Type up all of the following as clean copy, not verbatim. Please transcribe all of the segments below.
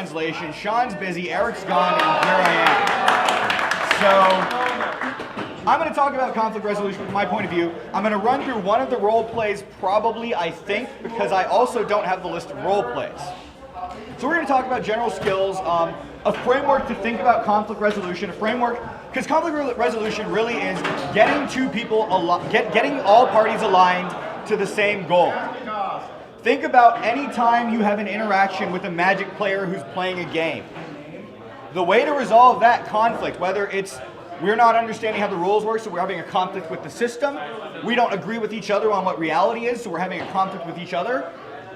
translation. Sean's busy, Eric's gone, and here I am. So I'm going to talk about conflict resolution from my point of view. I'm going to run through one of the role plays, probably, I think, because I also don't have the list of role plays. So we're going to talk about general skills, a framework to think about conflict resolution, a framework, because conflict resolution really is getting two people, getting all parties aligned to the same goal. Think about any time you have an interaction with a Magic player who's playing a game. The way to resolve that conflict, whether it's we're not understanding how the rules work, so we're having a conflict with the system, we don't agree with each other on what reality is, so we're having a conflict with each other,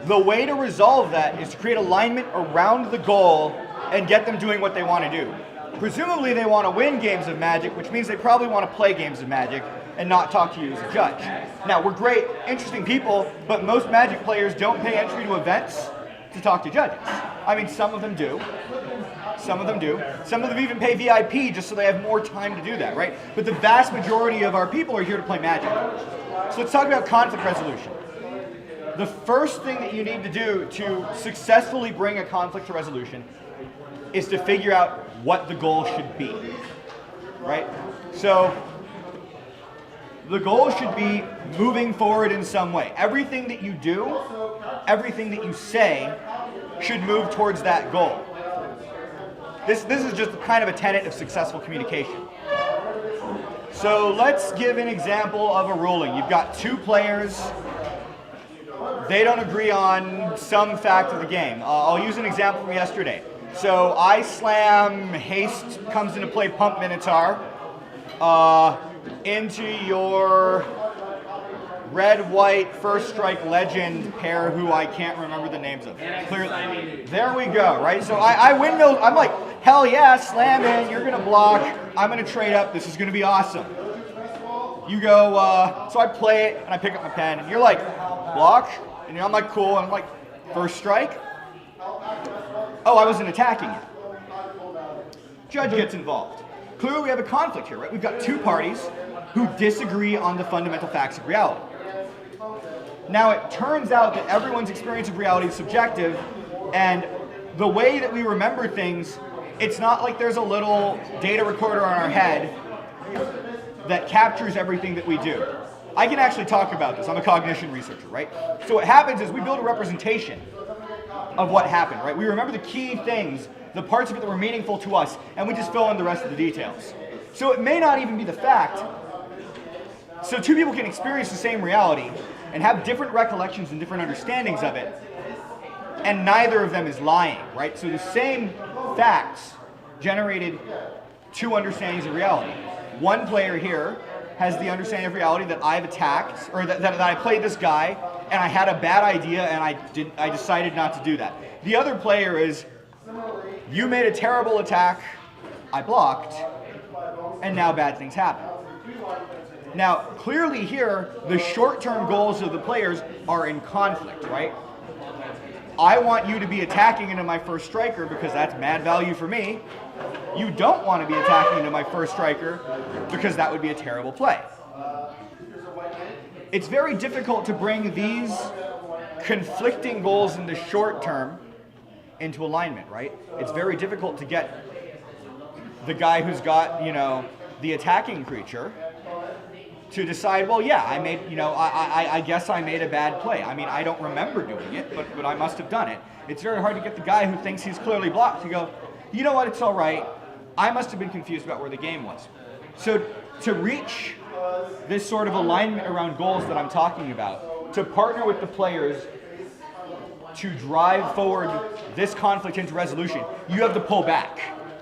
the way to resolve that is to create alignment around the goal and get them doing what they want to do. Presumably they want to win games of Magic, which means they probably want to play games of Magic and not talk to you as a judge. Now, we're great, interesting people, but most Magic players don't pay entry to events to talk to judges. I mean, some of them do. Some of them do. Some of them even pay VIP just so they have more time to do that, right? But the vast majority of our people are here to play Magic. So let's talk about conflict resolution. The first thing that you need to do to successfully bring a conflict to resolution is to figure out what the goal should be, right? So the goal should be moving forward in some way. Everything that you do, everything that you say should move towards that goal. This is just kind of a tenet of successful communication. So let's give an example of a ruling. You've got two players. They don't agree on some fact of the game. I'll use an example from yesterday. So I slam haste, comes into play pump Minotaur, into your red-white first strike legend pair who I can't remember the names of. Clearly, there we go, right? So I windmill, I'm like, hell yeah, slam in, you're gonna block, I'm gonna trade up, this is gonna be awesome. You go, so I play it, and I pick up my pen, and you're like, block? And I'm like, cool, and I'm like, first strike? Oh, I wasn't attacking you. Judge gets involved. Clearly we have a conflict here, right? We've got two parties who disagree on the fundamental facts of reality. Now it turns out that everyone's experience of reality is subjective, and the way that we remember things, it's not like there's a little data recorder on our head that captures everything that we do. I can actually talk about this. I'm a cognition researcher, right? So what happens is we build a representation of what happened, right? We remember the key things, the parts of it that were meaningful to us, and we just fill in the rest of the details. So it may not even be the fact. So two people can experience the same reality and have different recollections and different understandings of it, and neither of them is lying, right? So the same facts generated two understandings of reality. One player here has the understanding of reality that I've attacked, or that I played this guy, and I had a bad idea, and I decided not to do that. The other player is, you made a terrible attack, I blocked, and now bad things happen. Now, clearly here, the short-term goals of the players are in conflict, right? I want you to be attacking into my first striker because that's mad value for me. You don't want to be attacking into my first striker because that would be a terrible play. It's very difficult to bring these conflicting goals in the short term into alignment, right? It's very difficult to get the guy who's got, the attacking creature to decide, well, yeah, I made, I guess I made a bad play. I mean, I don't remember doing it, but I must have done it. It's very hard to get the guy who thinks he's clearly blocked to go, you know what, it's all right. I must have been confused about where the game was. So to reach this sort of alignment around goals that I'm talking about, to partner with the players to drive forward this conflict into resolution, you have to pull back.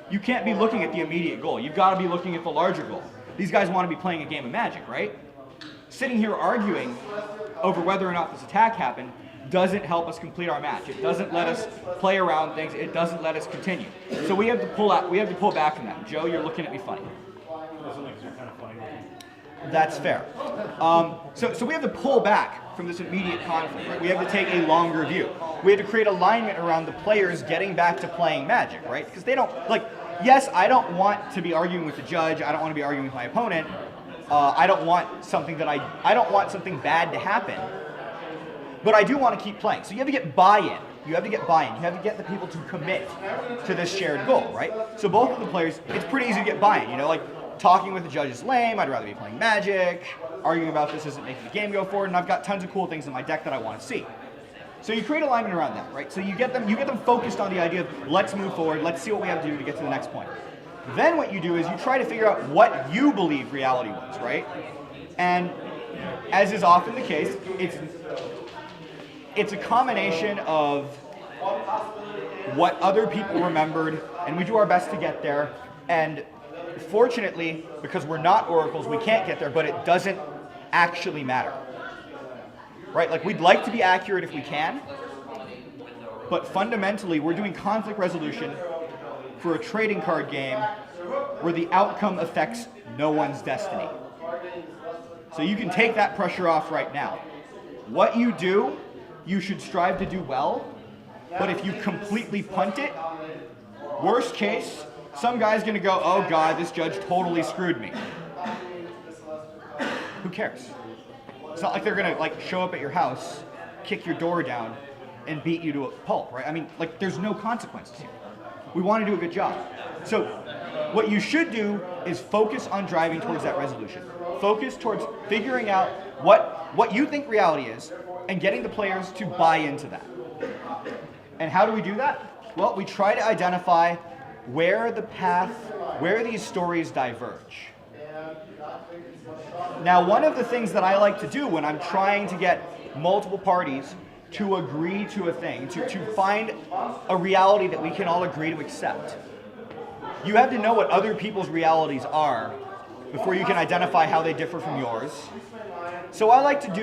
You can't be looking at the immediate goal. You've got to be looking at the larger goal. These guys want to be playing a game of Magic, right? Sitting here arguing over whether or not this attack happened doesn't help us complete our match. It doesn't let us play around things. It doesn't let us continue. So we have to pull out. We have to pull back from that. Joe, you're looking at me funny. That's fair. So we have to pull back from this immediate conflict. Right? We have to take a longer view. We have to create alignment around the players getting back to playing Magic, right? Because they don't yes, I don't want to be arguing with the judge. I don't want to be arguing with my opponent. I don't want something bad to happen. But I do want to keep playing. So you have to get buy-in You have to get buy-in. You have to get the people to commit to this shared goal, right? So both of the players, it's pretty easy to get buy-in. You know, like talking with the judge is lame. I'd rather be playing Magic. Arguing about this isn't making the game go forward. And I've got tons of cool things in my deck that I want to see. So you create alignment around that, right? So you get them focused on the idea of let's move forward. Let's see what we have to do to get to the next point. Then what you do is you try to figure out what you believe reality was, right? And as is often the case, it's a combination of what other people remembered, and we do our best to get there. And fortunately, because we're not oracles, we can't get there, but it doesn't actually matter. Right? Like, we'd like to be accurate if we can, but fundamentally, we're doing conflict resolution for a trading card game where the outcome affects no one's destiny. So you can take that pressure off right now. What you do, you should strive to do well, but if you completely punt it, worst case, some guy's gonna go, oh God, this judge totally screwed me. Who cares? It's not like they're gonna like show up at your house, kick your door down, and beat you to a pulp, right? I mean, like, there's no consequences here. We want to do a good job. So what you should do is focus on driving towards that resolution. Focus towards figuring out what you think reality is and getting the players to buy into that. And how do we do that? Well, we try to identify where these stories diverge. Now, one of the things that I like to do when I'm trying to get multiple parties to agree to a thing, to find a reality that we can all agree to accept, you have to know what other people's realities are before you can identify how they differ from yours. So I like to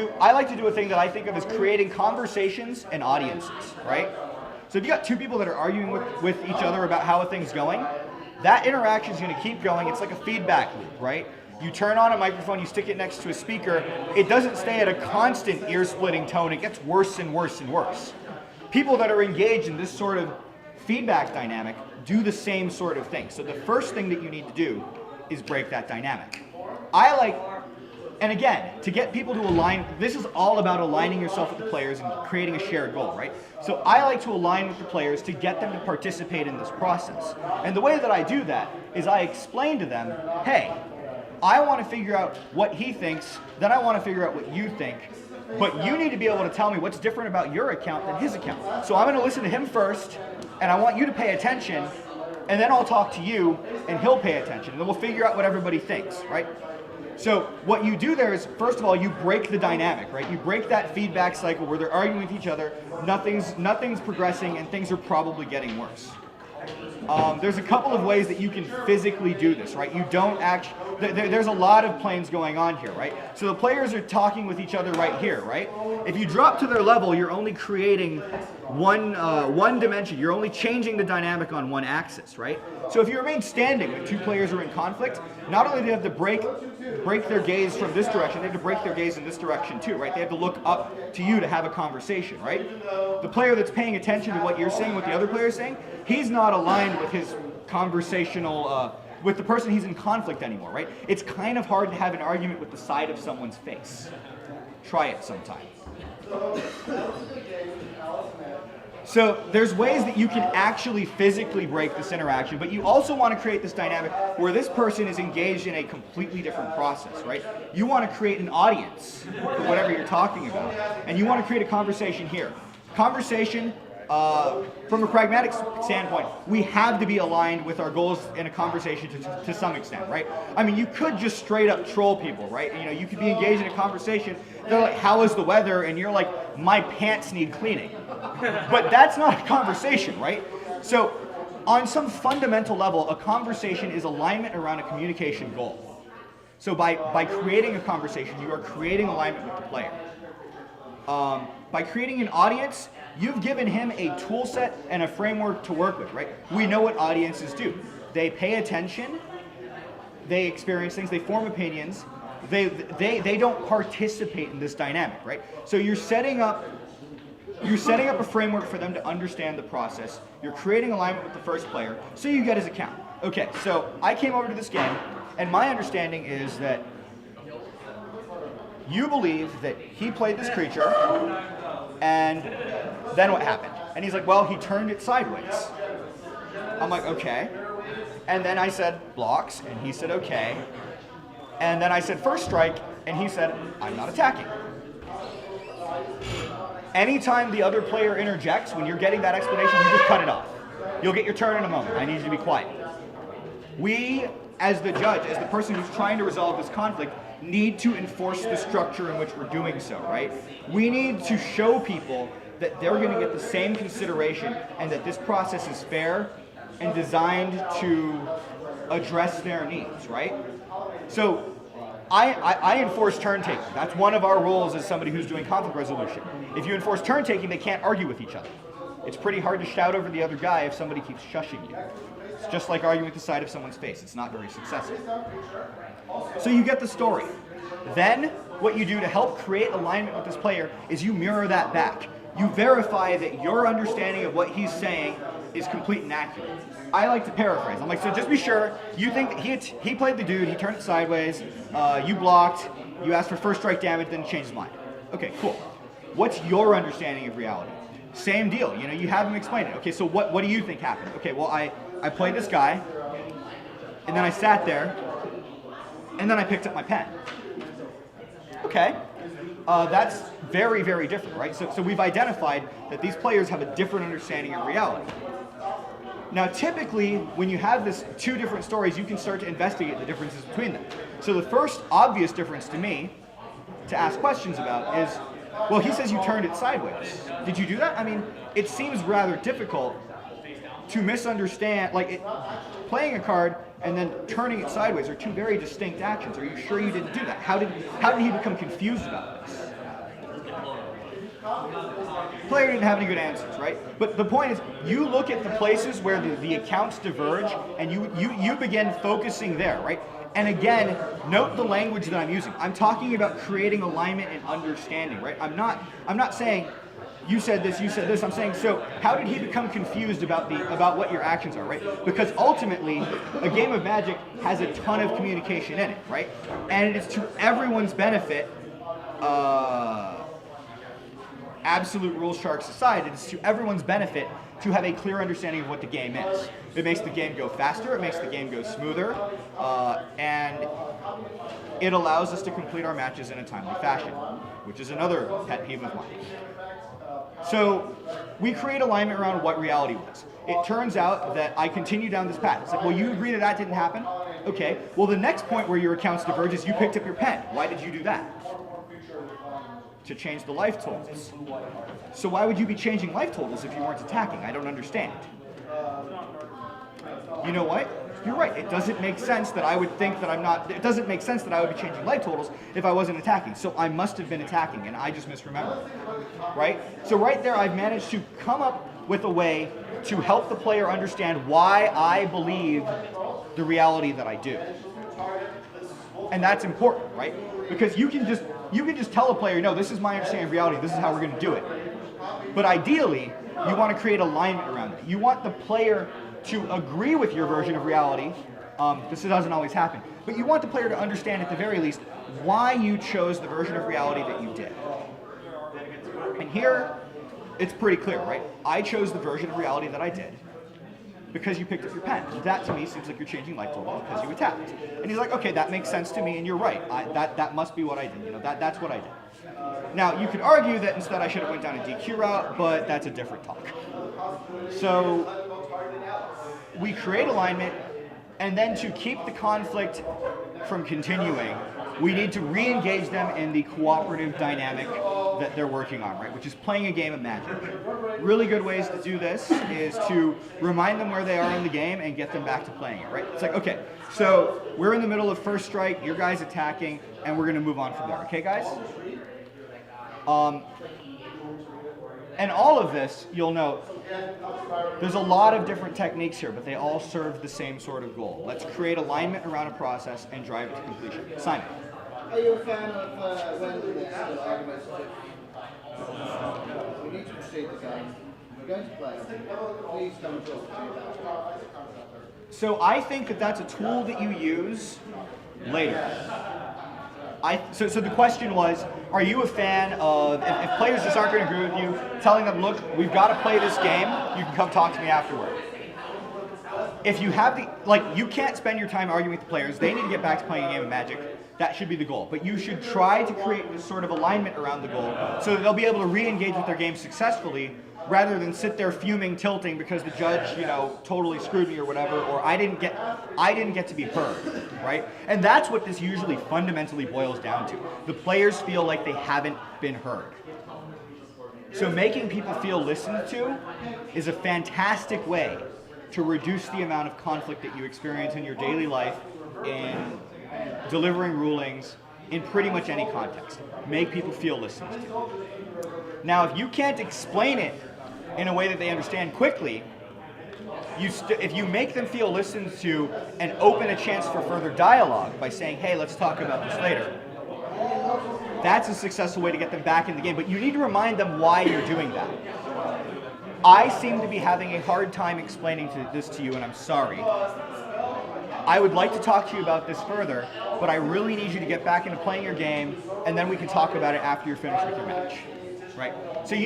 do a thing that I think of as creating conversations and audiences, right? So if you got two people that are arguing with each other about how a thing's going, that interaction is going to keep going. It's like a feedback loop, right? You turn on a microphone, you stick it next to a speaker, it doesn't stay at a constant ear-splitting tone, it gets worse and worse and worse. People that are engaged in this sort of feedback dynamic do the same sort of thing. So the first thing that you need to do is break that dynamic. And again, to get people to align, this is all about aligning yourself with the players and creating a shared goal, right? So I like to align with the players to get them to participate in this process. And the way that I do that is I explain to them, hey, I want to figure out what he thinks, then I want to figure out what you think, but you need to be able to tell me what's different about your account than his account. So I'm going to listen to him first, and I want you to pay attention, and then I'll talk to you, and he'll pay attention, and then we'll figure out what everybody thinks, right? So what you do there is, first of all, you break the dynamic, right? You break that feedback cycle where they're arguing with each other, nothing's progressing, and things are probably getting worse. There's a couple of ways that you can physically do this, right? You don't actually, there's a lot of planes going on here, right? So the players are talking with each other right here, right? If you drop to their level, you're only creating one dimension. You're only changing the dynamic on one axis, right? So if you remain standing when two players are in conflict, not only do they have to break their gaze from this direction, they have to break their gaze in this direction too, right? They have to look up to you to have a conversation, right? The player that's paying attention to what you're saying, what the other player is saying, he's not aligned with his conversational, with the person he's in conflict anymore, right? It's kind of hard to have an argument with the side of someone's face. Try it sometime. So there's ways that you can actually physically break this interaction, but you also want to create this dynamic where this person is engaged in a completely different process, right? You want to create an audience for whatever you're talking about, and you want to create a conversation here. Conversation, from a pragmatic standpoint, we have to be aligned with our goals in a conversation to some extent, right? I mean, you could just straight up troll people, right? You know, you could be engaged in a conversation, they're like, how is the weather? And you're like, my pants need cleaning. But that's not a conversation, right? So on some fundamental level, a conversation is alignment around a communication goal. So by creating a conversation, you are creating alignment with the player. By creating an audience, you've given him a tool set and a framework to work with, right? We know what audiences do. They pay attention, they experience things, they form opinions, they don't participate in this dynamic, right? So you're setting up a framework for them to understand the process. You're creating alignment with the first player, so you get his account. Okay, so I came over to this game, and my understanding is that you believe that he played this creature, and then what happened? And he's like, well, he turned it sideways. I'm like, okay. And then I said, blocks, and he said, okay. And then I said, first strike, and he said, I'm not attacking. Anytime the other player interjects, when you're getting that explanation, you just cut it off. You'll get your turn in a moment. I need you to be quiet. We, as the judge, as the person who's trying to resolve this conflict, need to enforce the structure in which we're doing so, right? We need to show people that they're going to get the same consideration and that this process is fair and designed to address their needs, right? So I enforce turn taking. That's one of our roles as somebody who's doing conflict resolution. If you enforce turn taking, they can't argue with each other. It's pretty hard to shout over the other guy if somebody keeps shushing you. It's just like arguing with the side of someone's face. It's not very successful. So you get the story. Then what you do to help create alignment with this player is you mirror that back. You verify that your understanding of what he's saying is complete and accurate. I like to paraphrase. I'm like, so just be sure you think that he played the dude, he turned it sideways, you blocked, you asked for first strike damage, then changed his mind. Okay, cool. What's your understanding of reality? Same deal. You know, you have him explain it. Okay, so what do you think happened? Okay, well, I played this guy, and then I sat there, and then I picked up my pen. Okay, that's very, very different, right? So we've identified that these players have a different understanding of reality. Now, typically, when you have this two different stories, you can start to investigate the differences between them. So the first obvious difference to me to ask questions about is, well, he says you turned it sideways. Did you do that? I mean, it seems rather difficult to misunderstand, like playing a card and then turning it sideways are two very distinct actions. Are you sure you didn't do that? How did he become confused about this? Player didn't have any good answers, right? But the point is, you look at the places where the accounts diverge, and you begin focusing there, right? And again, note the language that I'm using. I'm talking about creating alignment and understanding, right? I'm not saying you said this, you said this. I'm saying, so how did he become confused about what your actions are, right? Because ultimately, a game of Magic has a ton of communication in it, right? And it is to everyone's benefit. Absolute rules sharks aside, it is to everyone's benefit to have a clear understanding of what the game is. It makes the game go faster, it makes the game go smoother, and it allows us to complete our matches in a timely fashion, which is another pet peeve of mine. So we create alignment around what reality was. It turns out that I continue down this path. It's like, well, you agree that didn't happen? Okay, well, the next point where your accounts diverge is you picked up your pen. Why did you do that? To change the life totals. So why would you be changing life totals if you weren't attacking? I don't understand. You know what? You're right. It doesn't make sense that I would think that I'm not. It doesn't make sense that I would be changing life totals if I wasn't attacking. So I must have been attacking, and I just misremembered. Right? So right there, I've managed to come up with a way to help the player understand why I believe the reality that I do. And that's important, right? Because you can just tell a player, no, this is my understanding of reality, this is how we're going to do it. But ideally, you want to create alignment around it. You want the player to agree with your version of reality. This doesn't always happen. But you want the player to understand, at the very least, why you chose the version of reality that you did. And here, it's pretty clear, right? I chose the version of reality that I did because you picked up your pen. That, to me, seems like you're changing life total because you attacked. And he's like, okay, that makes sense to me, and you're right. That must be what I did. You know, that's what I did. Now, you could argue that instead I should have went down a DQ route, but that's a different talk. So we create alignment, and then to keep the conflict from continuing, we need to re-engage them in the cooperative dynamic that they're working on, right? Which is playing a game of Magic. Really good ways to do this is to remind them where they are in the game and get them back to playing it, right? It's like, okay, so we're in the middle of first strike, your guy's attacking, and we're gonna move on from there, okay guys? And all of this, you'll note, there's a lot of different techniques here, but they all serve the same sort of goal. Let's create alignment around a process and drive it to completion. Simon. Are you a fan of when it's arguments we need to proceed the game, we're going to play, please come and talk to me. So I think that that's a tool that you use later. So the question was, are you a fan of, if players just aren't going to agree with you, telling them, look, we've got to play this game, you can come talk to me afterward. If you have you can't spend your time arguing with the players, they need to get back to playing a game of Magic. That should be the goal. But you should try to create this sort of alignment around the goal so that they'll be able to re-engage with their game successfully rather than sit there fuming, tilting because the judge, totally screwed me or whatever, or I didn't get to be heard, right? And that's what this usually fundamentally boils down to. The players feel like they haven't been heard. So making people feel listened to is a fantastic way to reduce the amount of conflict that you experience in your daily life in delivering rulings in pretty much any context. Make people feel listened to. Now, if you can't explain it in a way that they understand quickly, if you make them feel listened to and open a chance for further dialogue by saying, hey, let's talk about this later, that's a successful way to get them back in the game. But you need to remind them why you're doing that. I seem to be having a hard time explaining this to you, and I'm sorry. I would like to talk to you about this further, but I really need you to get back into playing your game, and then we can talk about it after you're finished with your match, right? So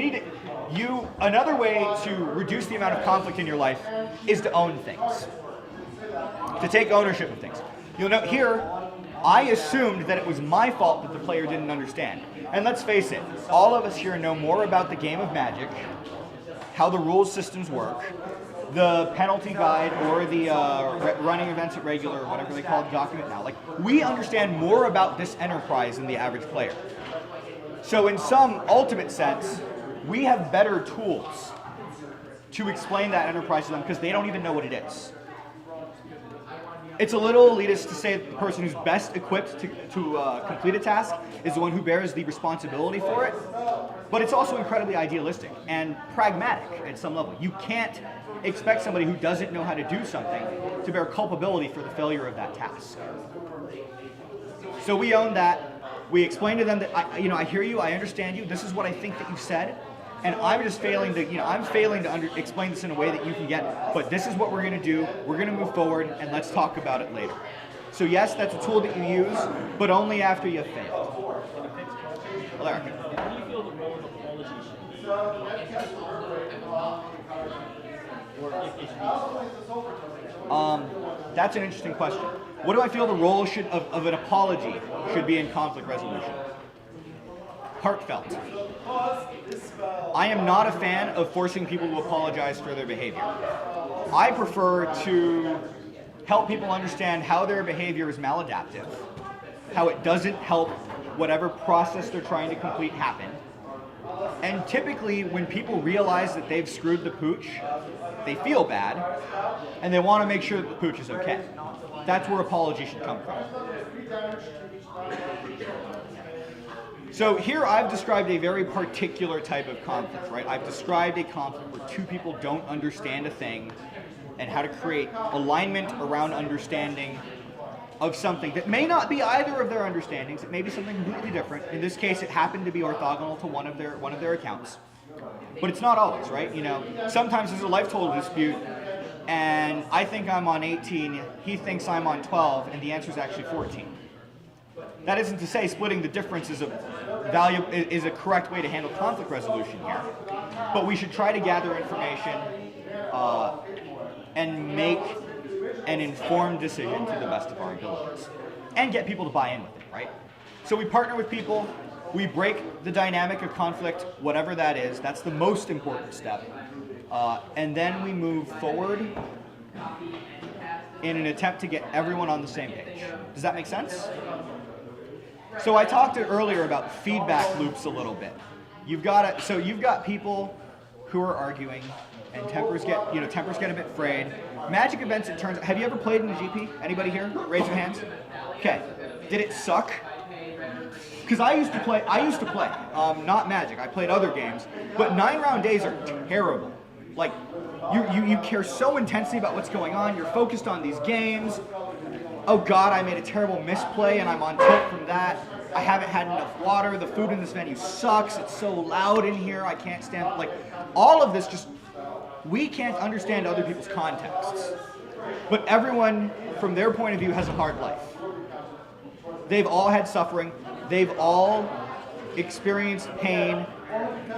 another way to reduce the amount of conflict in your life is to own things, to take ownership of things. You'll note here, I assumed that it was my fault that the player didn't understand. And let's face it, all of us here know more about the game of Magic, how the rules systems work, the penalty guide, or the running events at regular, or whatever they call the document now. We understand more about this enterprise than the average player. So in some ultimate sense, we have better tools to explain that enterprise to them because they don't even know what it is. It's a little elitist to say that the person who's best equipped to complete a task is the one who bears the responsibility for it, but it's also incredibly idealistic and pragmatic at some level. You can't expect somebody who doesn't know how to do something to bear culpability for the failure of that task. So we own that. We explain to them that, I hear you, I understand you, this is what I think that you said, and I'm just failing to explain this in a way that you can get, but this is what we're going to do, we're going to move forward, and let's talk about it later. So yes, that's a tool that you use, but only after you've failed. Alaric. How do you feel the role of apology should be? Or if it should be? That's an interesting question. What do I feel the role of an apology should be in conflict resolution? Heartfelt. I am not a fan of forcing people to apologize for their behavior. I prefer to help people understand how their behavior is maladaptive, how it doesn't help whatever process they're trying to complete happen. And typically, when people realize that they've screwed the pooch, they feel bad, and they want to make sure that the pooch is okay. That's where apology should come from. So here I've described a very particular type of conflict, right? I've described a conflict where two people don't understand a thing and how to create alignment around understanding of something that may not be either of their understandings. It may be something completely different. In this case, it happened to be orthogonal to one of their accounts. But it's not always, right? Sometimes there's a life total dispute, and I think I'm on 18, he thinks I'm on 12, and the answer is actually 14. That isn't to say splitting the difference is a correct way to handle conflict resolution here, but we should try to gather information and make an informed decision to the best of our abilities, and get people to buy in with it, right? So we partner with people, we break the dynamic of conflict, whatever that is. That's the most important step. And then we move forward in an attempt to get everyone on the same page. Does that make sense? So I talked earlier about feedback loops a little bit. You've got people who are arguing, and tempers get a bit frayed. Magic events, it turns out, have you ever played in a GP? Anybody here? Raise your hands. Okay. Did it suck? Because I used to play, not Magic, I played other games, but 9-round days are terrible. Like, you care so intensely about what's going on, you're focused on these games. Oh God, I made a terrible misplay and I'm on tilt from that. I haven't had enough water, the food in this venue sucks, it's so loud in here, I can't stand, all of this we can't understand other people's contexts. But everyone, from their point of view, has a hard life. They've all had suffering. They've all experienced pain.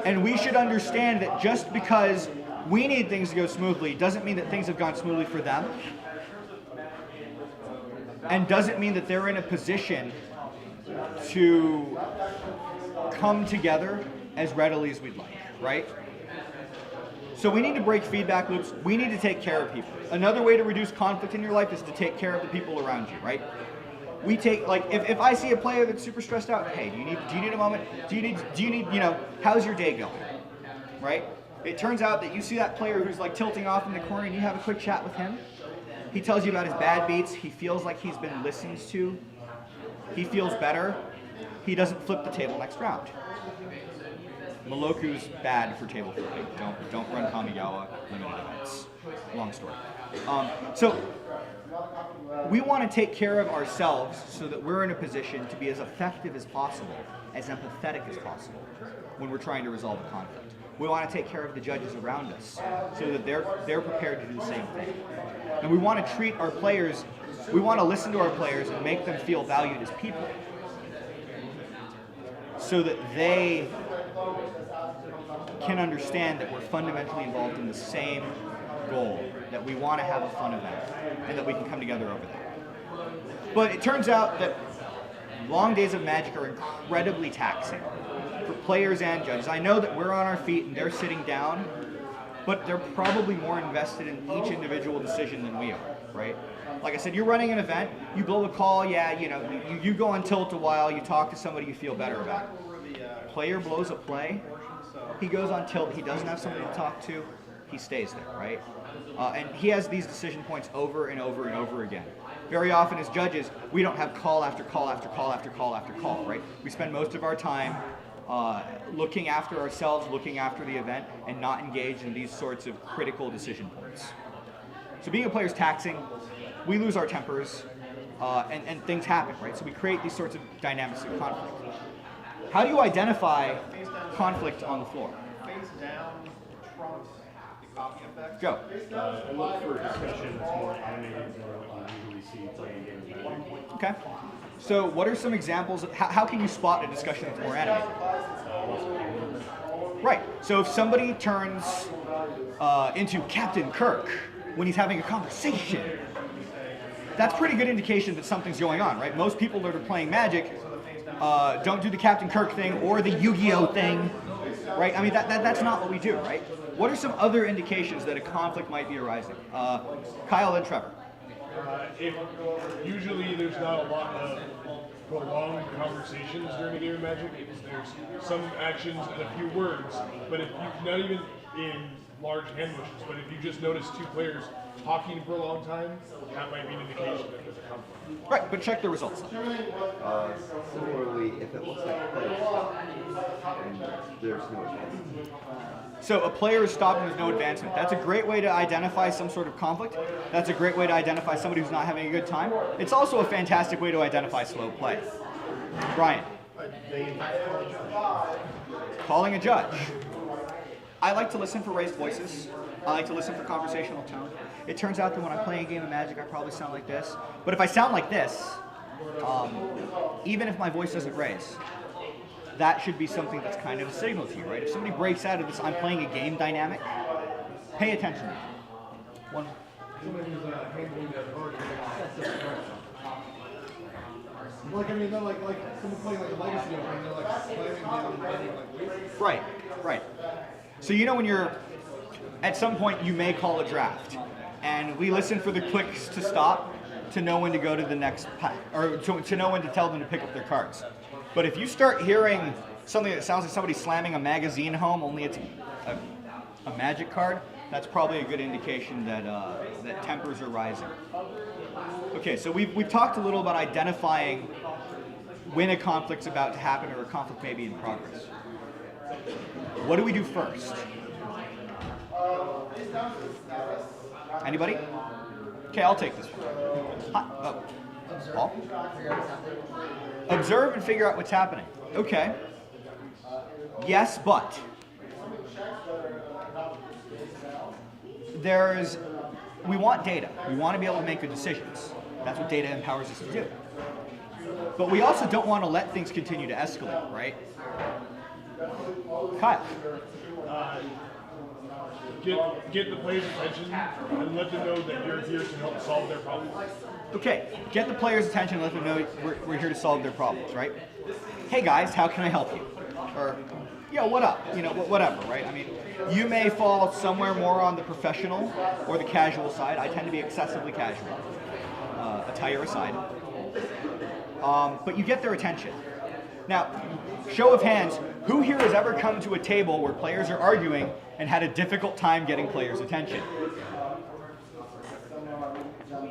And we should understand that just because we need things to go smoothly doesn't mean that things have gone smoothly for them. And doesn't mean that they're in a position to come together as readily as we'd like, right? So we need to break feedback loops. We need to take care of people. Another way to reduce conflict in your life is to take care of the people around you, right? We take, like, if I see a player that's super stressed out, hey, do you need a moment? Do you need, how's your day going? Right? It turns out that you see that player who's like tilting off in the corner and you have a quick chat with him. He tells you about his bad beats. He feels like he's been listened to. He feels better. He doesn't flip the table next round. Moloku's bad for table flipping. Don't run Kamigawa limited events. Long story. So we want to take care of ourselves so that we're in a position to be as effective as possible, as empathetic as possible when we're trying to resolve a conflict. We want to take care of the judges around us so that they're prepared to do the same thing. And we want to treat our players, we want to listen to our players and make them feel valued as people so that they can understand that we're fundamentally involved in the same goal, that we want to have a fun event and that we can come together over that. But it turns out that long days of Magic are incredibly taxing for players and judges. I know that we're on our feet and they're sitting down, but they're probably more invested in each individual decision than we are, right? Like I said, you're running an event, you blow a call, you go on tilt a while, you talk to somebody you feel better about. Player blows a play, he goes on tilt, he doesn't have somebody to talk to, he stays there, right? And he has these decision points over and over and over again. Very often as judges, we don't have call after call after call after call after call, right? We spend most of our time looking after ourselves, looking after the event, and not engaged in these sorts of critical decision points. So being a player is taxing. We lose our tempers, and things happen, right? So we create these sorts of dynamics of conflict. How do you identify conflict on the floor? Face down trumps the copy effect. Go. I look for discussion that's more animated than what you usually see playing games. Okay. So what are some examples of, how can you spot a discussion that's more animated? Right. So if somebody turns into Captain Kirk when he's having a conversation, that's pretty good indication that something's going on, right? Most people that are playing Magic don't do the Captain Kirk thing or the Yu-Gi-Oh thing, right? I mean, that's not what we do, right? What are some other indications that a conflict might be arising? Kyle and Trevor. Usually there's not a lot of prolonged conversations during a game of Magic. There's some actions and a few words, but if you, not even in large ambushes, but if you just notice two players talking for a long time, that might be an indication that there's a conflict. Right, but check the results. Similarly, if it looks like players stop and there's no advancement. So a player is stopped and there's no advancement. That's a great way to identify some sort of conflict. That's a great way to identify somebody who's not having a good time. It's also a fantastic way to identify slow play. Brian. Calling a judge. I like to listen for raised voices. I like to listen for conversational tone. It turns out that when I'm playing a game of Magic, I probably sound like this. But if I sound like this, even if my voice doesn't raise, that should be something that's kind of a signal to you, right? If somebody breaks out of this, I'm playing a game dynamic, pay attention. One. Like, I mean, they're like someone playing like a legacy game, and they're like slamming down like Right, right. So you know when you're, at some point you may call a draft, and we listen for the clicks to stop to know when to go to the next pack, or to know when to tell them to pick up their cards. But if you start hearing something that sounds like somebody slamming a magazine home, only it's a Magic card, that's probably a good indication that that tempers are rising. Okay, so we've talked a little about identifying when a conflict's about to happen or a conflict may be in progress. What do we do first? Anybody? Okay, I'll take this one. Hi. Oh. Paul? Observe and figure out what's happening. Okay. Yes, but we want data. We want to be able to make good decisions. That's what data empowers us to do. but we also don't want to let things continue to escalate, right? Kyle. Get the players' attention and let them know that you're here to help solve their problems. Okay, get the players' attention, let them know we're here to solve their problems, right? Hey guys, how can I help you? Or, yo, what up? You know, whatever, right? I mean, you may fall somewhere more on the professional or the casual side. I tend to be excessively casual, attire aside. But you get their attention. Now, show of hands, who here has ever come to a table where players are arguing and had a difficult time getting players' attention?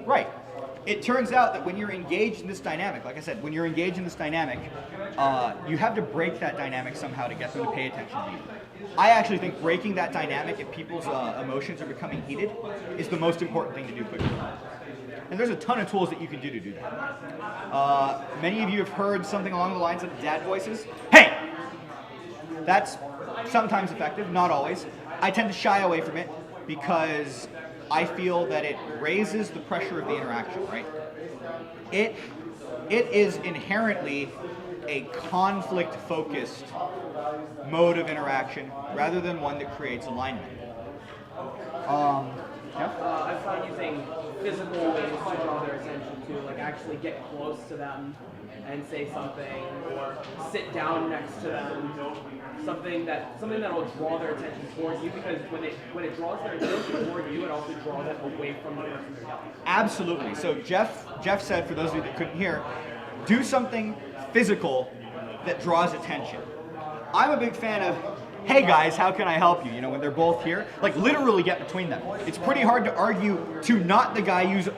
Right. It turns out that when you're engaged in this dynamic, like I said, when you're engaged in this dynamic, you have to break that dynamic somehow to get them to pay attention to you. I actually think breaking that dynamic if people's emotions are becoming heated is the most important thing to do quickly. And there's a ton of tools that you can do to do that. Many of you have heard something along the lines of dad voices. Hey! That's sometimes effective, not always. I tend to shy away from it because I feel that it raises the pressure of the interaction, right? It is inherently a conflict-focused mode of interaction rather than one that creates alignment. I find using physical ways to draw their attention to, like actually get close to them and say something, or sit down next to them, something that will draw their attention towards you, because when it draws their attention toward you, it also draws them away from the person they're yelling at. Absolutely. So Jeff said, for those of you that couldn't hear, do something physical that draws attention. I'm a big fan of, hey guys, how can I help you? You know, when they're both here, like literally get between them. It's pretty hard to argue to not the guy use.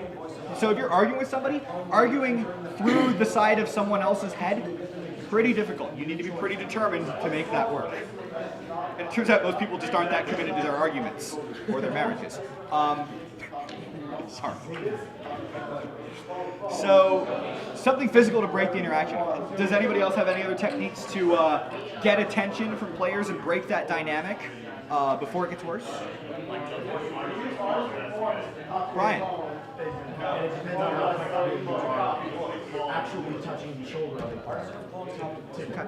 So if you're arguing with somebody, arguing through the side of someone else's head, pretty difficult. You need to be pretty determined to make that work. And it turns out most people just aren't that committed to their arguments or their marriages. Sorry. So, something physical to break the interaction. Does anybody else have any other techniques to get attention from players and break that dynamic before it gets worse? Brian. And it depends on how effective you are actually touching the shoulder of the partner. It depends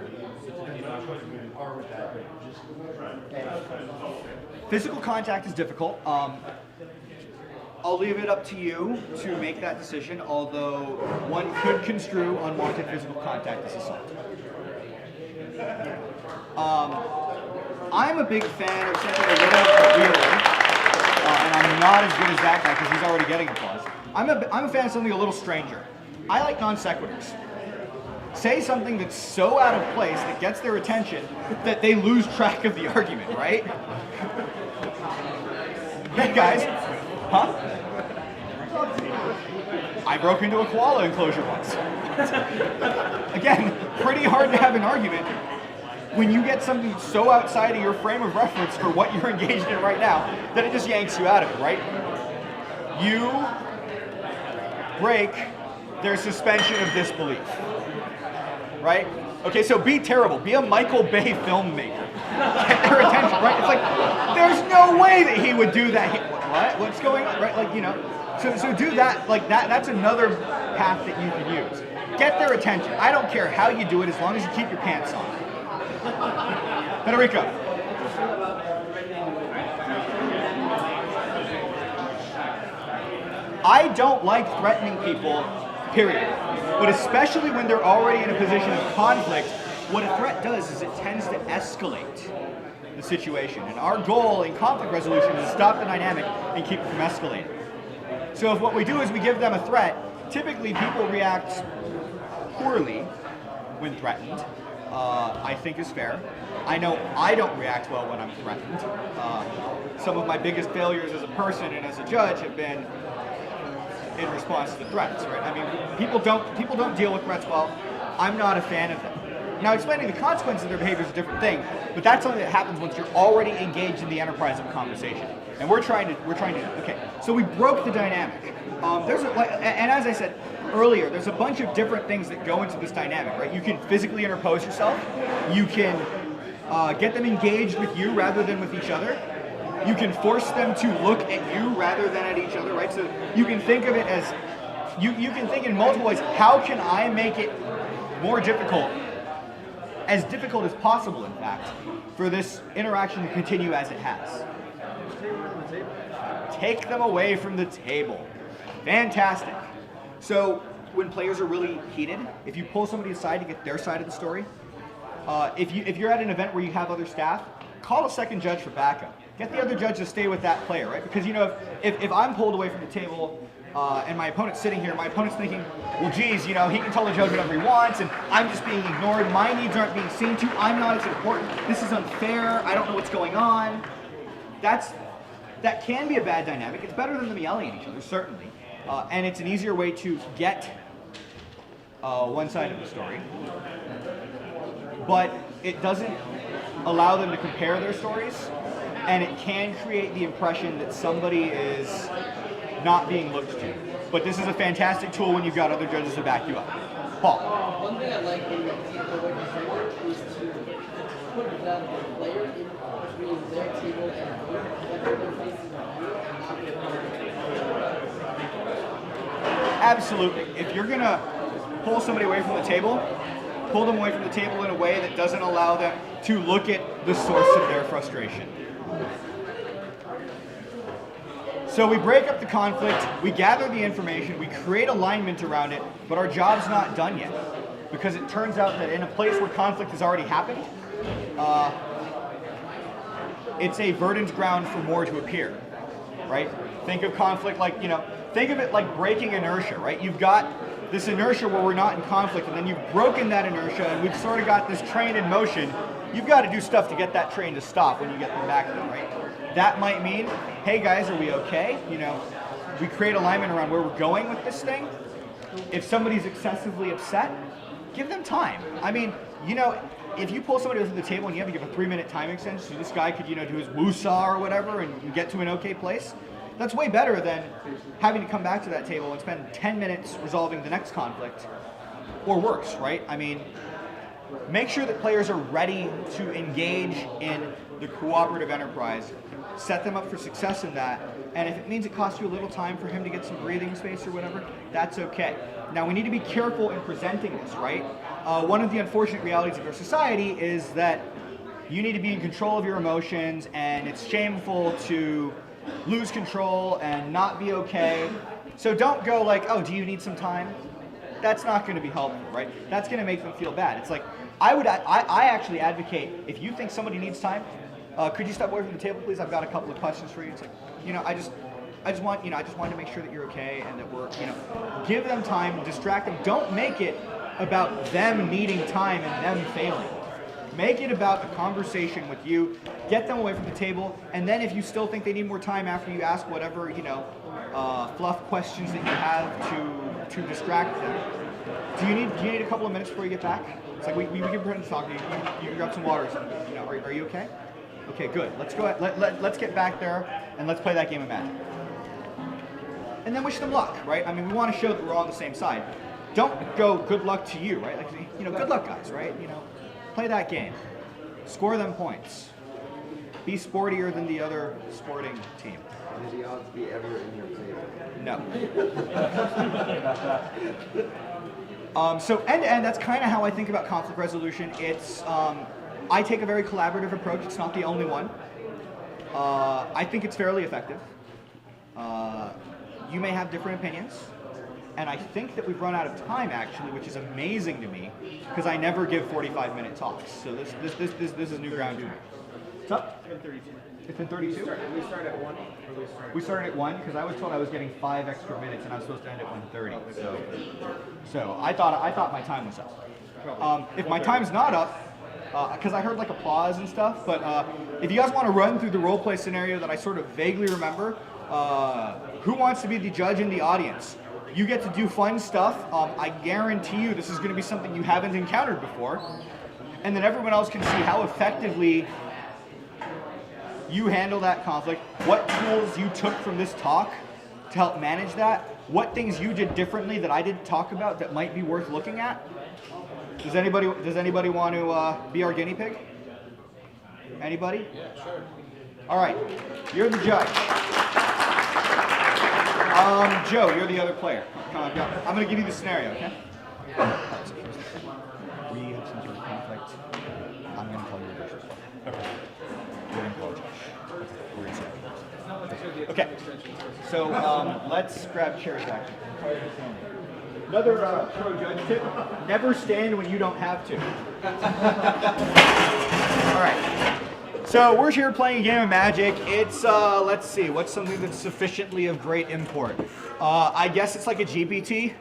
on how effective you are with that. Physical contact is difficult. I'll leave it up to you to make that decision, although one could construe unwanted physical contact as assault. I'm a big fan of something a little weirder, and I'm not as good as that guy because he's already getting applause. I'm a fan of something a little stranger. I like non sequiturs. Say something that's so out of place that gets their attention that they lose track of the argument, right? Hey guys, huh? I broke into a koala enclosure once. Again, pretty hard to have an argument when you get something so outside of your frame of reference for what you're engaged in right now that it just yanks you out of it, right? You break their suspension of disbelief, right? Okay, so be terrible. Be a Michael Bay filmmaker. Get their attention, right? It's like, there's no way that he would do that. What? What's going on, right? Like, you know, so do that, like that. That's another path that you can use. Get their attention. I don't care how you do it as long as you keep your pants on. Federico. I don't like threatening people, period. But especially when they're already in a position of conflict, what a threat does is it tends to escalate the situation. And our goal in conflict resolution is to stop the dynamic and keep it from escalating. So if what we do is we give them a threat, typically people react poorly when threatened. I think is fair. I know I don't react well when I'm threatened. Some of my biggest failures as a person and as a judge have been in response to threats, right? I mean, people don't deal with threats well. I'm not a fan of them. Now, explaining the consequences of their behavior is a different thing, but that's something that happens once you're already engaged in the enterprise of a conversation. And we're trying to. Okay, so we broke the dynamic. And as I said earlier, there's a bunch of different things that go into this dynamic, right? You can physically interpose yourself. You can get them engaged with you rather than with each other. You can force them to look at you rather than at each other, right? So you can think of it as you can think in multiple ways. How can I make it more difficult, as difficult as possible, in fact, for this interaction to continue as it has? Take them away from the table. Fantastic. So when players are really heated, if you pull somebody aside to get their side of the story, if you're at an event where you have other staff, call a second judge for backup. Get the other judge to stay with that player, right? Because if I'm pulled away from the table and my opponent's sitting here, my opponent's thinking, well, geez, he can tell the judge whatever he wants, and I'm just being ignored. My needs aren't being seen to. I'm not as important. This is unfair. I don't know what's going on. That can be a bad dynamic. It's better than them yelling at each other, certainly. And it's an easier way to get one side of the story. But it doesn't allow them to compare their stories, and it can create the impression that somebody is not being looked to. But this is a fantastic tool when you've got other judges to back you up. Paul. One thing I like when you keep the way is to put the player in between their table and you, and put their faces on you and not get Absolutely. If you're going to pull somebody away from the table, pull them away from the table in a way that doesn't allow them to look at the source of their frustration. So we break up the conflict, we gather the information, we create alignment around it, but our job's not done yet. Because it turns out that in a place where conflict has already happened, it's a verdant ground for more to appear, right? Think of conflict like, think of it like breaking inertia, right? You've got this inertia where we're not in conflict, and then you've broken that inertia, and we've sort of got this train in motion. You've got to do stuff to get that train to stop when you get them back there, right? That might mean, hey guys, are we okay? We create alignment around where we're going with this thing. If somebody's excessively upset, give them time. I mean, if you pull somebody from the table and you have to give a 3-minute time extension so this guy could, do his woosah or whatever and get to an okay place, that's way better than having to come back to that table and spend 10 minutes resolving the next conflict, or worse, right? I mean, make sure that players are ready to engage in the cooperative enterprise. Set them up for success in that, and if it means it costs you a little time for him to get some breathing space or whatever, that's okay. Now, we need to be careful in presenting this, right? One of the unfortunate realities of our society is that you need to be in control of your emotions, and it's shameful to lose control and not be okay. So don't go like, oh, do you need some time? That's not going to be helpful, right? That's going to make them feel bad. It's like, I actually advocate, if you think somebody needs time, could you step away from the table, please? I've got a couple of questions for you. It's like, I just want to make sure that you're okay and that we're, give them time, distract them. Don't make it about them needing time and them failing. Make it about a conversation with you. Get them away from the table, and then if you still think they need more time after you ask whatever, fluff questions that you have to distract them. Do you need a couple of minutes before you get back? It's like we can pretend to talk to you. You can grab some water or something. Are you okay? Okay, good. Let's go. Let's get back there and let's play that game of Magic. And then wish them luck, right? I mean, we want to show that we're all on the same side. Don't go good luck to you, right? Like, good luck, guys, right? Play that game. Score them points. Be sportier than the other sporting team. Did the odds be ever in your favor? No. So end to end, that's kind of how I think about conflict resolution. It's I take a very collaborative approach. It's not the only one. I think it's fairly effective. You may have different opinions, and I think that we've run out of time actually, which is amazing to me because I never give 45-minute talks. So this is new ground to me. What's up? It's been 32. We started at 1. We started at 1 because I was told I was getting 5 extra minutes and I was supposed to end at 1:30. So I thought my time was up. If my time's not up, because I heard like applause and stuff, but if you guys want to run through the role play scenario that I sort of vaguely remember, who wants to be the judge in the audience? You get to do fun stuff. I guarantee you this is going to be something you haven't encountered before, and then everyone else can see how effectively you handle that conflict, what tools you took from this talk to help manage that, what things you did differently that I didn't talk about that might be worth looking at. Does anybody want to be our guinea pig? Anybody? Yeah, sure. All right, you're the judge. Joe, you're the other player. Come on, go. I'm going to give you the scenario, okay? We have some sort of conflict. I'm going to call you a racial slur. Okay. You're going to call a judge. We're going to say it. Okay. So let's grab chairs action. Another pro judge tip: never stand when you don't have to. All right. So we're here playing a game of Magic. It's let's see, what's something that's sufficiently of great import? I guess it's like a GPT.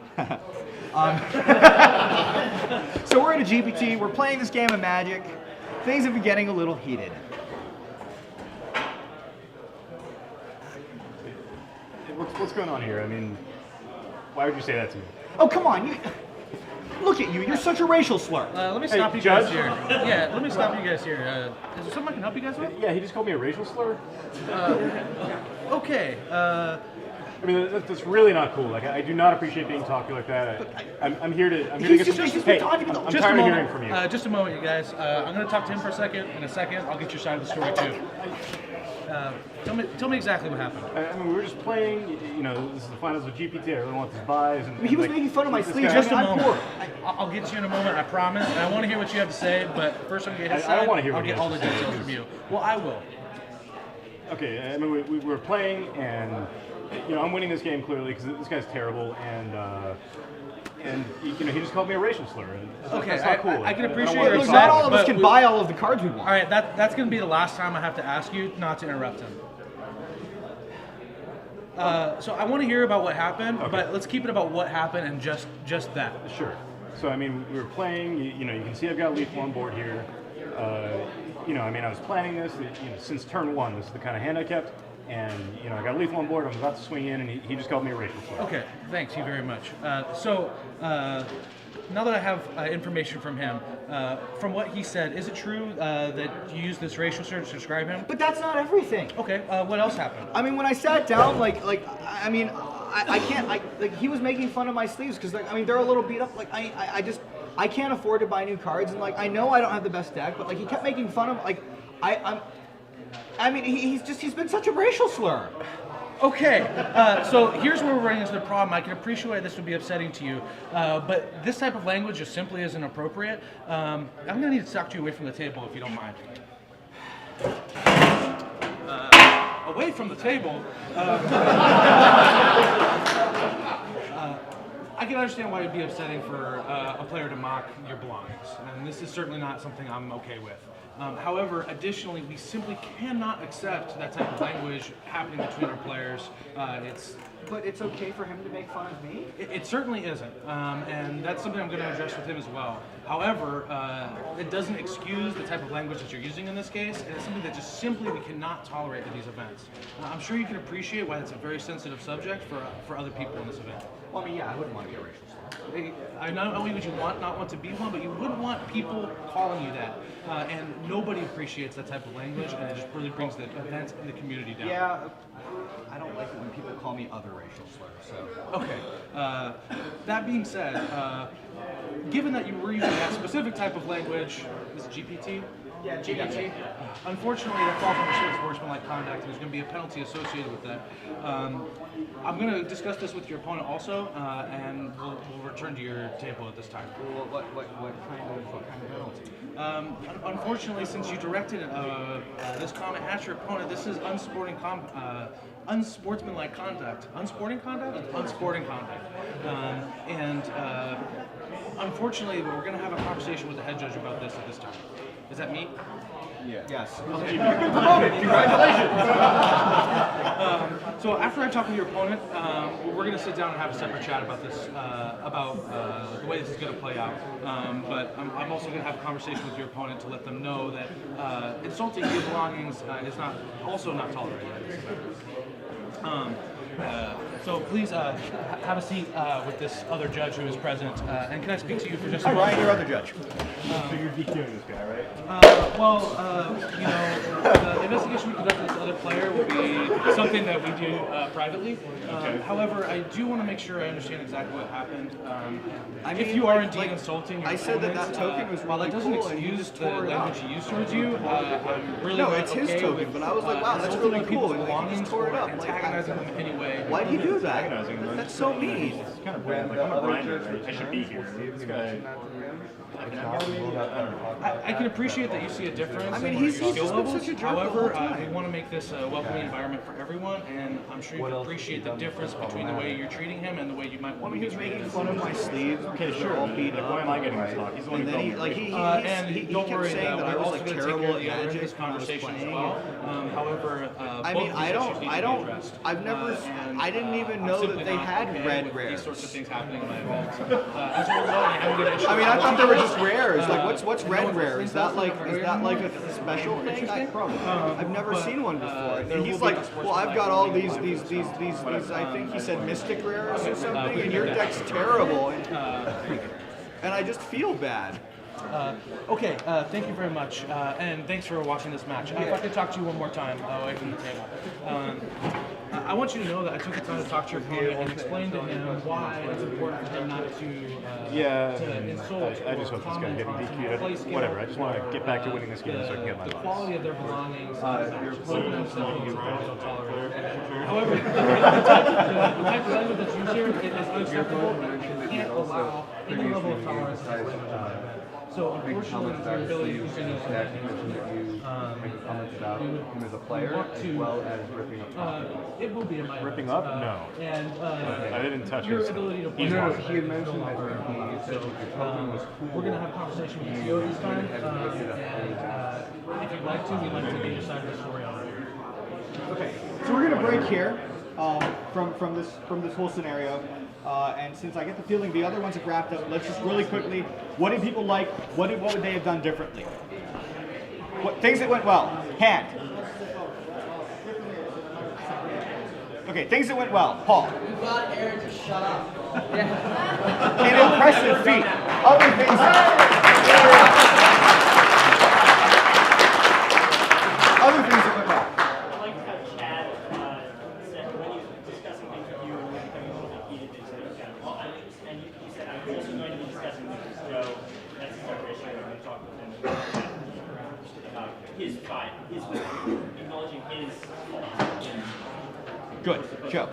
So we're in a GPT. We're playing this game of Magic. Things have been getting a little heated. What's going on here? I mean, why would you say that to me? Oh, come on. Look at you. You're such a racial slur. Let me stop you Judge? guys here. Yeah, let me stop you guys here. Is there something I can help you guys with? Yeah, he just called me a racial slur. Okay. I mean, that's really not cool. Like, I do not appreciate being talked to like that. I'm here to get some. Hey, I'm Just tired a of moment. hearing from you. Just a moment, you guys. I'm going to talk to him for a second. In a second, I'll get your side of the story too. Tell me exactly what happened. I mean, we were just playing. You know, this is the finals of GPT. I really want these buys. And He was like, making fun of my this sleeves. guy- Just a I'm moment. poor. I'll get to you in a moment, I promise. And I want to hear what you have to say, but first I'm going to get his I don't side. wanna hear I'll what he get has all the to say. details from you. Well, I will. Okay, I mean, we were playing, and you know, I'm winning this game clearly because this guy's terrible, and you know, he just called me a racial slur. And Okay, that's not cool. I can don't appreciate want your to Look, be not side, all of us but can we- buy all of the cards we want. All right, that's going to be the last time I have to ask you not to interrupt him. So I want to hear about what happened, but let's keep it about what happened and just that. Sure. So I mean, we were playing. You know, you can see I've got lethal on board here. You know, I mean, I was planning this. You know, since turn one, this is the kind of hand I kept. And you know, I got lethal on board. I was about to swing in, and he just called me a racial slur. Okay, thanks you very much. Now that I have information from him, from what he said, is it true that you used this racial slur to describe him? But that's not everything. Okay, what else happened? I mean, when I sat down, I mean, I can't, like, he was making fun of my sleeves because, like, I mean, they're a little beat up. Like, I can't afford to buy new cards, and like, I know I don't have the best deck, but like, he kept making fun of, like, I mean, he's been such a racial slur. Okay, so here's where we're running into the problem. I can appreciate this would be upsetting to you, but this type of language just simply isn't appropriate. I'm going to need to talk you away from the table if you don't mind. Away from the table? I can understand why it'd be upsetting for a player to mock your belongings, and this is certainly not something I'm okay with. However, additionally, we simply cannot accept that type of language happening between our players. But it's okay for him to make fun of me? It certainly isn't, and that's something I'm going to address with him as well. However, it doesn't excuse the type of language that you're using in this case, and it's something that just simply we cannot tolerate at these events. I'm sure you can appreciate why it's a very sensitive subject for other people in this event. Well, I mean, yeah, I wouldn't want to be a racial slur. Not only would you not want to be one, but you would want people calling you that, and nobody appreciates that type of language, and it just really brings the event and the community down. Yeah, I don't like it when people call me other racial slurs, so. Okay. That being said, given that you were using that specific type of language, is it GPT? Yeah, GPT. Unfortunately, that falls under sportsmanlike conduct, and there's going to be a penalty associated with that. I'm going to discuss this with your opponent also, and we'll return to your table at this time. What kind of penalty? Unfortunately, since you directed this comment at your opponent, this is unsportsmanlike conduct. Unsporting conduct? Unsporting conduct. Unfortunately, we're going to have a conversation with the head judge about this at this time. Is that me? Yeah. Yes. Okay. Congratulations. So after I talk with your opponent, we're going to sit down and have a separate chat about this, about the way this is going to play out. But I'm also going to have a conversation with your opponent to let them know that insulting your belongings is not tolerated at this event. So please have a seat with this other judge who is present. And can I speak to you for just a Hi, moment? Ryan, your other judge. So you're DQing this guy, right? The investigation we conduct with this other player will be something that we do privately. However, I do want to make sure I understand exactly what happened. If you are indeed insulting your I said that opponent, token was while that really doesn't cool, and you excuse just the tore it up. language he used towards you, I'm really No, not it's his okay token, with, but I was like, wow, that's insulting really other people's cool, and like, he belongings just tore it or up. Like, antagonizing them in any way. Why did he do do that. antagonizing, but That's so mean. It's kind of bad. Like, I'm a grinder. I should be here. This guy. I can appreciate that you see a difference I mean, in he's your skill just been levels. such a jerk the However, whole time. we want to make this a welcoming environment for everyone, and I'm sure you can appreciate the difference between the way you're treating him and the way you might want to He be was treated. making fun of my sleeves. Okay, sure. All beat Like, up. why am I getting this talk? He's the one And who then told he, me. like, he And he don't kept worry, saying that I we're was also like going to take terrible care of at the other end of magic this when I was conversation as playing. well. However, I both mean, of I these don't, issues need I to be don't, addressed. I've never, And, I didn't even I'm know simply that they not had okay red with rares. these sorts of things happening in my vault. As a result, I have an issue. I mean, I thought they were just rares. Like, Uh, what's no red one's rare? listening Is to us that like, and is that like a we're special thing? interesting. I've never But, seen one before. there And he's will be like, a sports well, I've flag got all running these, in I think he said mystic rares or something, we and can your do that. deck's terrible. And I just feel bad. Okay, thank you very much, and thanks for watching this match. If I could talk to you one more time away from the table. I want you to know that I took the time to talk to your opponent and explain to him why it's important for him not to, to insult I just or hope this guy comment getting on some DQ'd. play skill Whatever. I just want to or, get back to winning this game so I can get my the boss. quality of their belongings. Sometimes things are tolerant. However, the type of language that's used here is unacceptable, and you can't allow any level of tolerance in this language environment. So unfortunately, your ability to continue to as a player, as well as ripping up. it will be in my Ripping hands. up? No. And I didn't touch your his. ability to play He's golf watching. He had mentioned that he said your token was cool. we're going to have a conversation with you this time, and if you'd like to, we'd like to get your side of the story on it. Okay, so we're gonna break here from this whole scenario, and since I get the feeling the other ones have wrapped up, let's just really quickly. What did people like? What would they have done differently? What things that went well? Hand. Okay, things that went well. Paul. You got Aaron to shut up. An impressive feat. Other things. Other things that went well. I like how Chad said when he was discussing things with you and we were becoming a little bit heated, they said, okay, well, and you said, I'm also going to be discussing things with Joe. That's his other issue. I'm going to talk with him about his fight, acknowledging his fault. Good. Joe.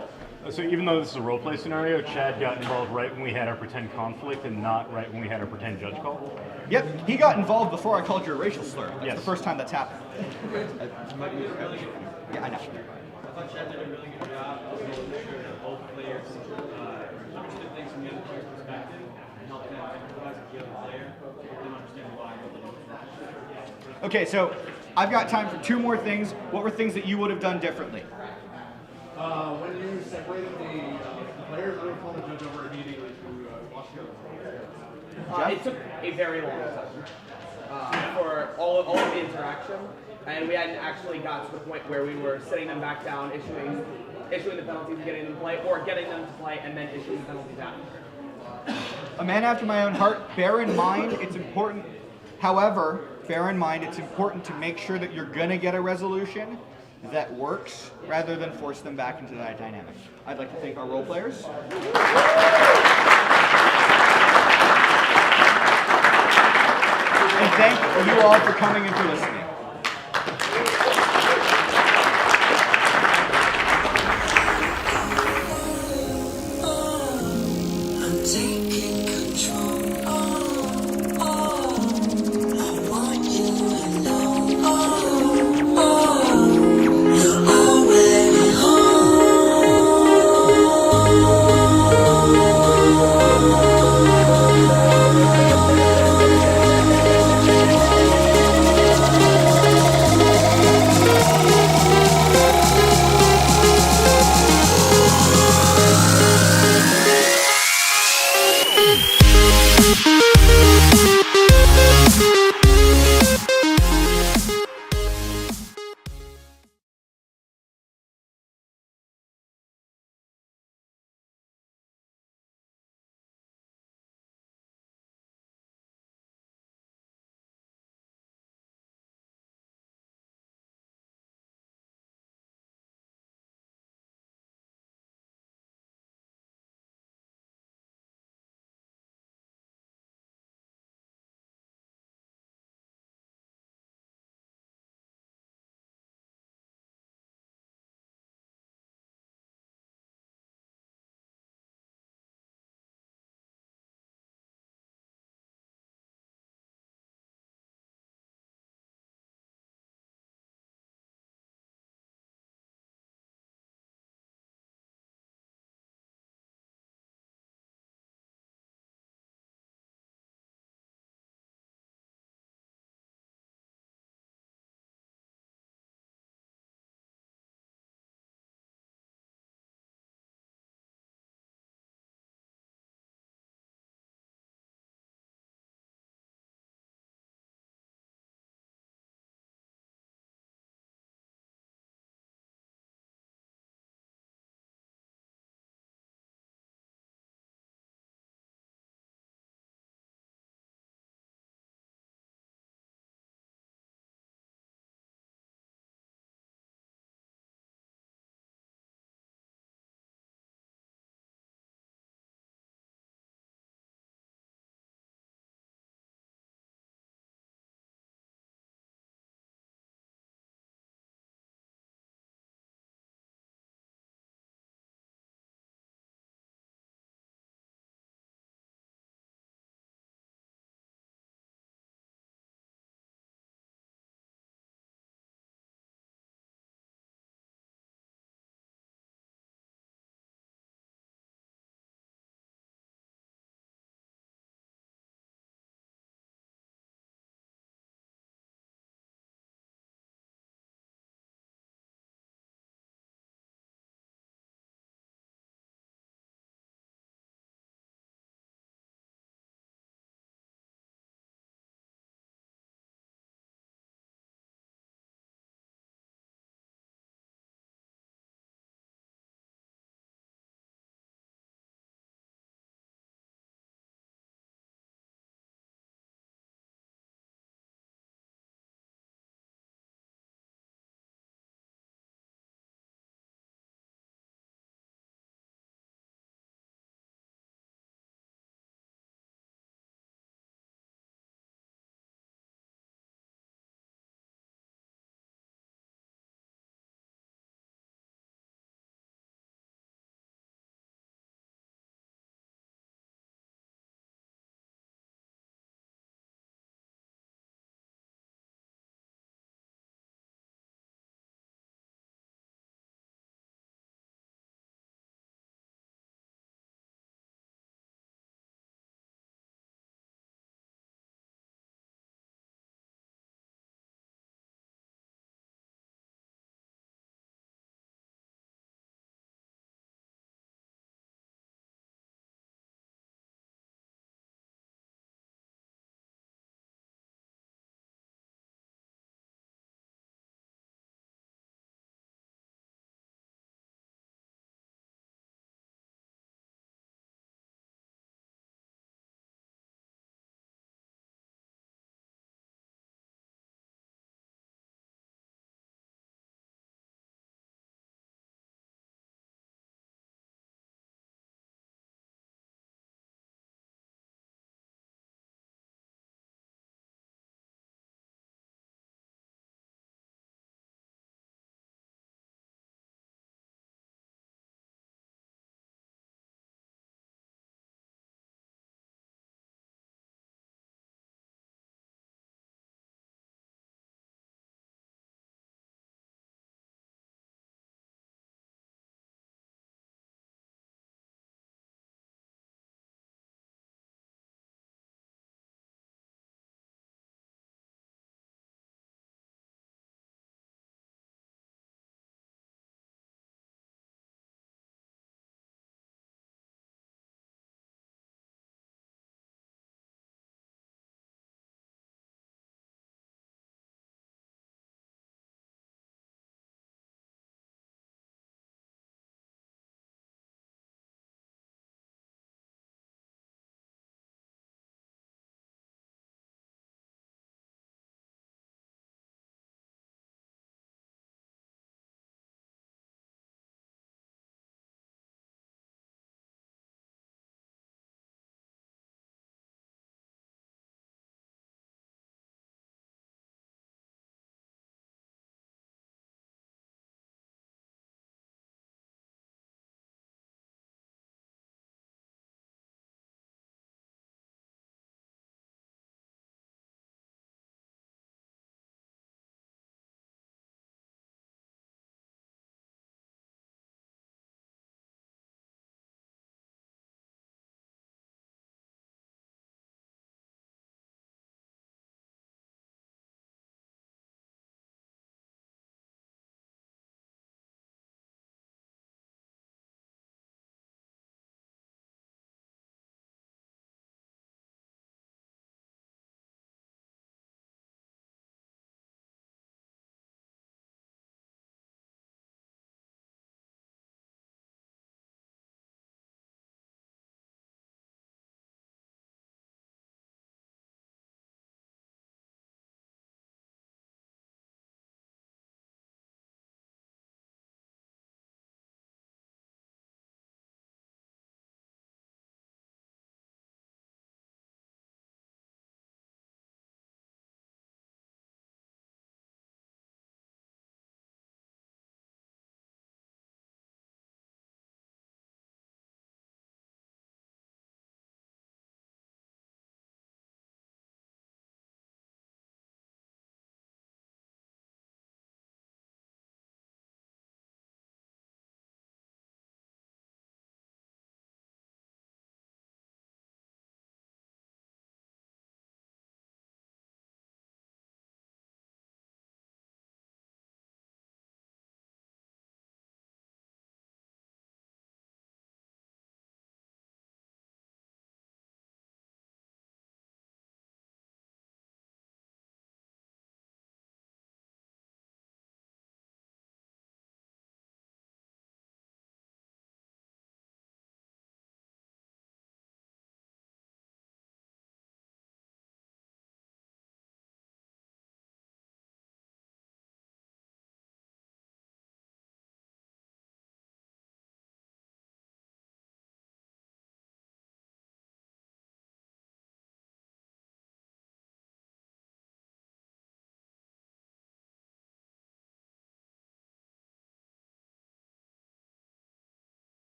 So even though this is a role play scenario, Chad got involved right when we had our pretend conflict and not right when we had our pretend judge call. Yep, he got involved before I called you a racial slur. That's Yes. the first time that's happened. Yeah, I know. I thought Chad did a really good job of making sure that both players understood things from the other player's perspective and helped them empathize with the other player, help them understand why what they Okay, so I've got time for two more things. What were things that you would have done differently? When you separated the players, I would call the judge over immediately to watch the other. It took a very long time for all of the interaction, and we hadn't actually got to the point where we were sitting them back down, issuing the penalties, getting them to play, or getting them to play and then issuing the penalties after. A man after my own heart. Bear in mind, it's important. However, bear in mind, it's important to make sure that you're gonna get a resolution that works rather than force them back into that dynamic. I'd like to thank our role players. And thank you all for coming and for listening.